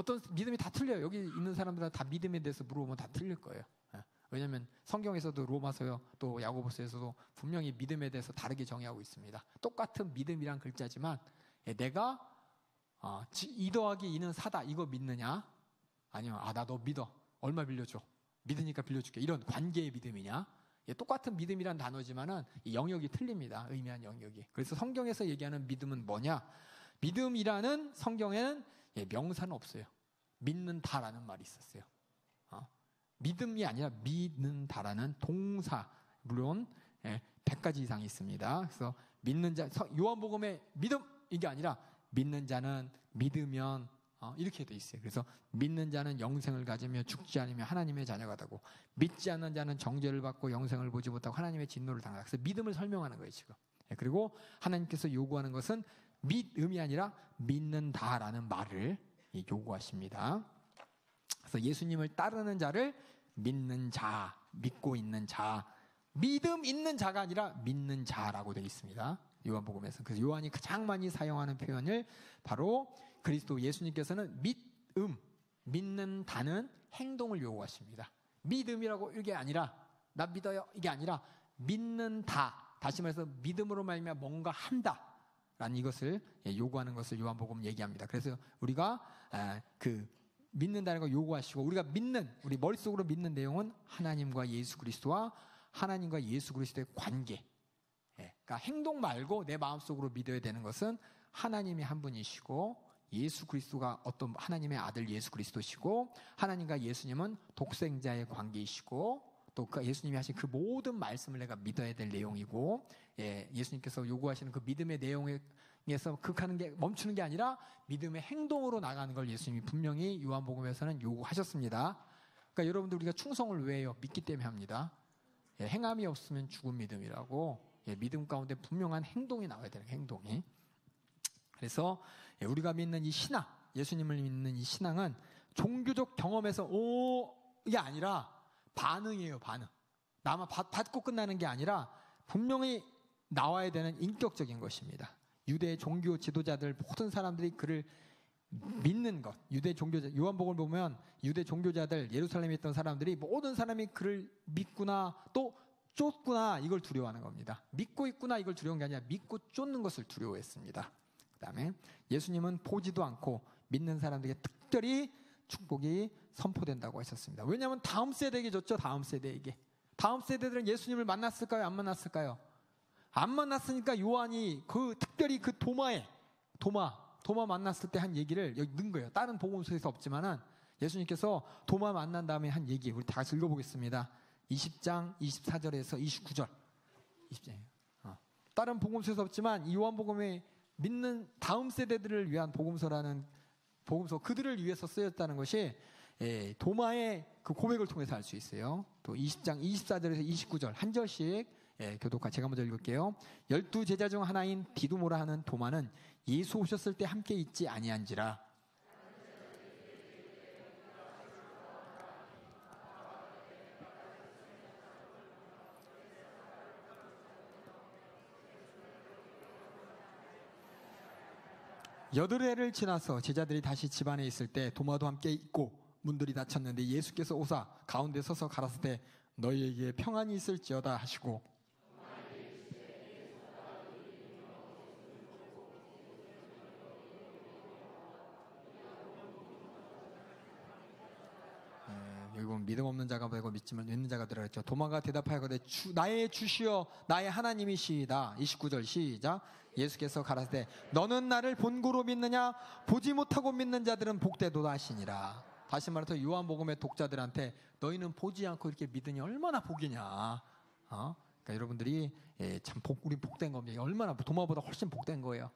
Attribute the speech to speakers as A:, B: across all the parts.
A: 어떤 믿음이 다 틀려요. 여기 있는 사람들은 다 믿음에 대해서 물어보면 다 틀릴 거예요. 왜냐하면 성경에서도 로마서요, 또 야고보서에서도 분명히 믿음에 대해서 다르게 정의하고 있습니다. 똑같은 믿음이란 글자지만 내가 2 더하기 2는 4다 이거 믿느냐, 아니면 나 너 믿어, 얼마 빌려줘, 믿으니까 빌려줄게, 이런 관계의 믿음이냐. 똑같은 믿음이란 단어지만은 이 영역이 틀립니다. 의미한 영역이. 그래서 성경에서 얘기하는 믿음은 뭐냐, 믿음이라는 성경에는 명사는 없어요. 믿는다라는 말이 있었어요. 믿음이 아니라 믿는다라는 동사, 물론 100가지 이상이 있습니다. 그래서 믿는 자, 요한복음의 믿음 이게 아니라 믿는 자는 믿으면 이렇게 돼 있어요. 그래서 믿는 자는 영생을 가지며 죽지 않으며 하나님의 자녀가 되고, 믿지 않는 자는 정죄를 받고 영생을 보지 못하고 하나님의 진노를 당한다. 그래서 믿음을 설명하는 거예요 지금. 그리고 하나님께서 요구하는 것은 믿음이 아니라 믿는다라는 말을 요구하십니다. 그래서 예수님을 따르는 자를 믿는 자, 믿고 있는 자, 믿음 있는 자가 아니라 믿는 자라고 되어 있습니다. 요한복음에서. 그래서 요한이 가장 많이 사용하는 표현을 바로 그리스도 예수님께서는 믿는다는 행동을 요구하십니다. 믿음이라고 이게 아니라 나 믿어요 이게 아니라 믿는다, 다시 말해서 믿음으로 말미암아 뭔가 한다 라는 이것을 요구하는 것을 요한복음 얘기합니다. 그래서 우리가 믿는다는 걸 요구하시고, 우리가 우리 머릿속으로 믿는 내용은 하나님과 예수 그리스도와 하나님과 예수 그리스도의 관계. 그러니까 행동 말고 내 마음속으로 믿어야 되는 것은 하나님이 한 분이시고, 예수 그리스도가 어떤 하나님의 아들 예수 그리스도시고, 하나님과 예수님은 독생자의 관계이시고, 또 예수님이 하신 그 모든 말씀을 내가 믿어야 될 내용이고, 예수님께서 요구하시는 그 믿음의 내용에서 극하는 게 멈추는 게 아니라 믿음의 행동으로 나가는 걸 예수님이 분명히 요한복음에서는 요구하셨습니다. 그러니까 여러분들, 우리가 충성을 왜 해요? 믿기 때문에 합니다. 행함이 없으면 죽은 믿음이라고. 믿음 가운데 분명한 행동이 나와야 되는 행동이. 그래서 우리가 믿는 이 신앙, 예수님을 믿는 이 신앙은 종교적 경험에서 이게 아니라 반응이에요. 반응. 나만 받고 끝나는 게 아니라 분명히 나와야 되는 인격적인 것입니다. 유대 종교 지도자들 모든 사람들이 그를 믿는 것, 유대 종교자, 요한복음을 보면 유대 종교자들, 예루살렘에 있던 사람들이 모든 사람이 그를 믿구나, 또 쫓구나, 이걸 두려워하는 겁니다. 믿고 있구나 이걸 두려운 게 아니라 믿고 쫓는 것을 두려워했습니다. 그 다음에 예수님은 보지도 않고 믿는 사람들에게 특별히 축복이 선포된다고 하셨습니다. 왜냐하면 다음 세대에게 줬죠. 다음 세대에게. 다음 세대들은 예수님을 만났을까요? 안 만났을까요? 안 만났으니까 요한이 특별히 도마 만났을 때 한 얘기를 여기 넣은 거예요. 다른 복음서에서 없지만은 예수님께서 도마 만난 다음에 한 얘기, 우리 다 같이 읽어보겠습니다. 20장 24절에서 29절. 20장. 다른 복음서에서 없지만 이 요한복음에 믿는 다음 세대들을 위한 복음서라는 복음서, 그들을 위해서 쓰였다는 것이 도마의 그 고백을 통해서 알 수 있어요. 또 20장 24절에서 29절 한 절씩 교독과 제가 먼저 읽을게요. 12 제자 중 하나인 디두모라 하는 도마는 예수 오셨을 때 함께 있지 아니한지라. 여드레를 지나서 제자들이 다시 집안에 있을 때 도마도 함께 있고 문들이 닫혔는데 예수께서 오사 가운데 서서 가라사대 너희에게 평안이 있을지어다 하시고, 여기 보면 믿음 없는 자가 되고 믿지만 믿는 자가 되라 했죠. 도마가 대답하여가되 나의 주시여 나의 하나님이시이다. 29절 시작. 예수께서 가라사대 너는 나를 본고로 믿느냐? 보지 못하고 믿는 자들은 복되도다 하시니라. 다시 말해서 요한복음의 독자들한테 너희는 보지 않고 이렇게 믿으니 얼마나 복이냐. 그러니까 여러분들이 우리 복된 겁니다. 얼마나 도마보다 훨씬 복된 거예요.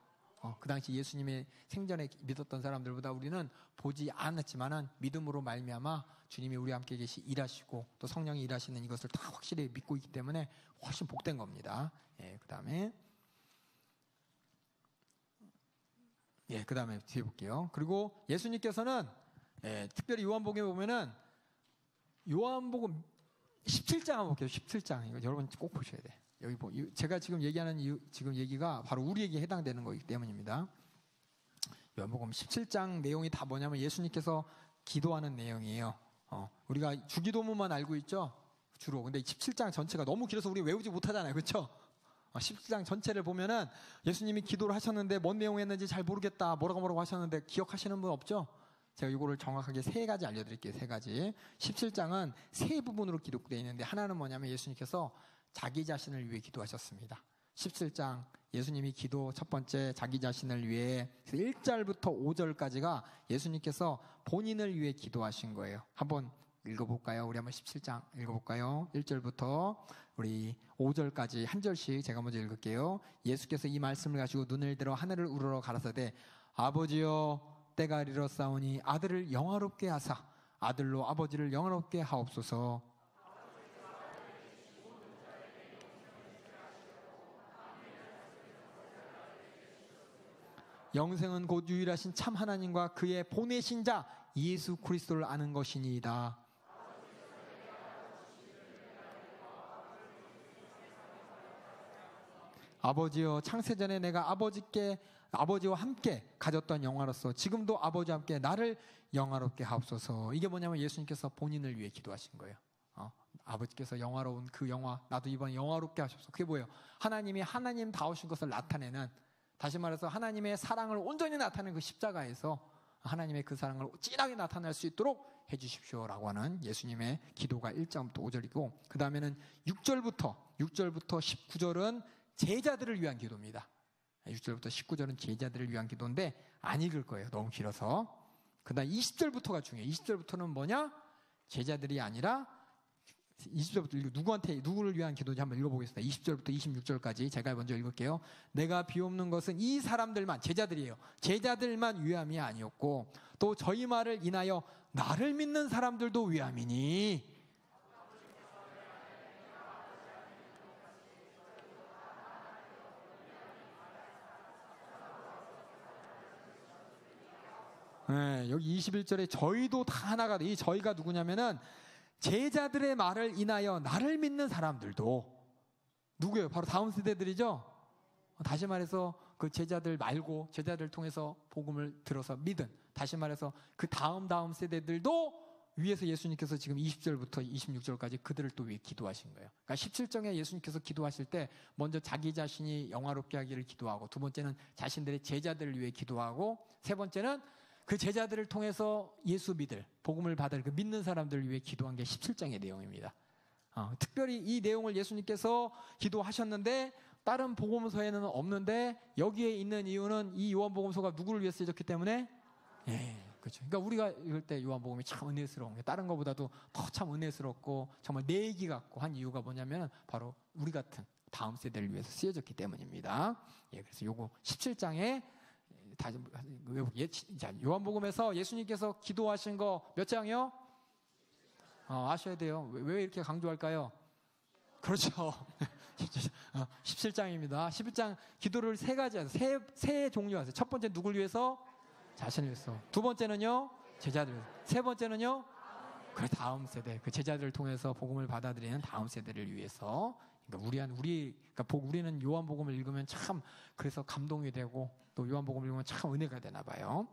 A: 그 당시 예수님의 생전에 믿었던 사람들보다 우리는 보지 않았지만은 믿음으로 말미암아 주님이 우리와 함께 일하시고 또 성령이 일하시는 이것을 다 확실히 믿고 있기 때문에 훨씬 복된 겁니다. 그 다음에 뒤에 볼게요. 그리고 예수님께서는 특별히 요한복음에 보면은 요한복음 17장 한번 볼게요. 17장 이거 여러분 꼭 보셔야 돼. 여기 제가 지금 얘기하는 지금 얘기가 바로 우리에게 해당되는 거기 때문입니다. 요한복음 17장 내용이 다 뭐냐면 예수님께서 기도하는 내용이에요. 우리가 주기도문만 알고 있죠? 주로. 근데 17장 전체가 너무 길어서 우리 외우지 못하잖아요. 그렇죠? 17장 전체를 보면은 예수님이 기도를 하셨는데 뭔 내용이었는지 잘 모르겠다. 뭐라고 하셨는데 기억하시는 분 없죠? 제가 이거를 정확하게 세 가지 알려드릴게요. 세 가지. 17장은 세 부분으로 기록되어 있는데 하나는 뭐냐면 예수님께서 자기 자신을 위해 기도하셨습니다. 17장 예수님이 기도 첫 번째 자기 자신을 위해 1절부터 5절까지가 예수님께서 본인을 위해 기도하신 거예요. 한번 읽어볼까요? 우리 한번 17장 읽어볼까요? 1절부터 우리 5절까지 한 절씩 제가 먼저 읽을게요. 예수께서 이 말씀을 가지고 눈을 들어 하늘을 우러러 가라사대 아버지여 때가 이르렀사오니 아들을 영화롭게 하사 아들로 아버지를 영화롭게 하옵소서. 영생은 곧 유일하신 참 하나님과 그의 보내신 자 예수 그리스도를 아는 것이니이다. 아버지여 창세전에 내가 아버지와 함께 가졌던 영화로서 지금도 아버지와 함께 나를 영화롭게 하옵소서. 이게 뭐냐면 예수님께서 본인을 위해 기도하신 거예요. 아버지께서 영화로운 그 영화 나도 이번에 영화롭게 하셔서 그게 뭐예요? 하나님이 하나님다우신 것을 나타내는, 다시 말해서 하나님의 사랑을 온전히 나타내는 그 십자가에서 하나님의 그 사랑을 진하게 나타낼 수 있도록 해주십시오라고 하는 예수님의 기도가 1절부터 5절이고, 그 다음에는 6절부터 19절은 제자들을 위한 기도입니다. 6절부터 19절은 제자들을 위한 기도인데 안 읽을 거예요. 너무 길어서. 그 다음 20절부터가 중요해요. 20절부터는 뭐냐? 제자들이 아니라 20절부터 누구를 위한 기도인지 한번 읽어보겠습니다. 20절부터 26절까지 제가 먼저 읽을게요. 내가 비옵는 것은 이 사람들만, 제자들이에요. 제자들만 위함이 아니었고 또 저희 말을 인하여 나를 믿는 사람들도 위함이니. 네, 여기 21절에 저희도 다 하나가 돼. 이 저희가 누구냐면은 제자들의 말을 인하여 나를 믿는 사람들도 누구예요? 바로 다음 세대들이죠. 다시 말해서 그 제자들 말고 제자들을 통해서 복음을 들어서 믿은, 다시 말해서 그 다음 세대들도 위에서 예수님께서 지금 20절부터 26절까지 그들을 또 위해 기도하신 거예요. 그러니까 17장에 예수님께서 기도하실 때 먼저 자기 자신이 영화롭게 하기를 기도하고, 두 번째는 자신들의 제자들을 위해 기도하고, 세 번째는 그 제자들을 통해서 예수 믿을, 복음을 받을 그 믿는 사람들을 위해 기도한 게 17장의 내용입니다. 특별히 이 내용을 예수님께서 기도하셨는데 다른 복음서에는 없는데 여기에 있는 이유는 이 요한복음서가 누구를 위해 쓰여졌기 때문에, 그렇죠. 그러니까 우리가 읽을 때 요한복음이 참 은혜스러운 게 다른 것보다도 더 참 은혜스럽고 정말 내기 같고 한 이유가 뭐냐면 바로 우리 같은 다음 세대를 위해서 쓰여졌기 때문입니다. 그래서 요거 17장에 다시 자, 요한복음에서 예수님께서 기도하신 거 몇 장이요? 아셔야 돼요. 왜 이렇게 강조할까요? 그렇죠. 17장입니다. 11장 기도를 세 가지 하세요. 세 종류 하세요. 첫 번째 누굴 위해서? 자신을 위해서. 두 번째는요? 제자들 위해서. 세 번째는요? 그 다음 세대, 그 제자들을 통해서 복음을 받아들이는 다음 세대를 위해서. 그러니까 우리는 요한복음을 읽으면 참 그래서 감동이 되고 또 요한복음을 읽으면 참 은혜가 되나 봐요.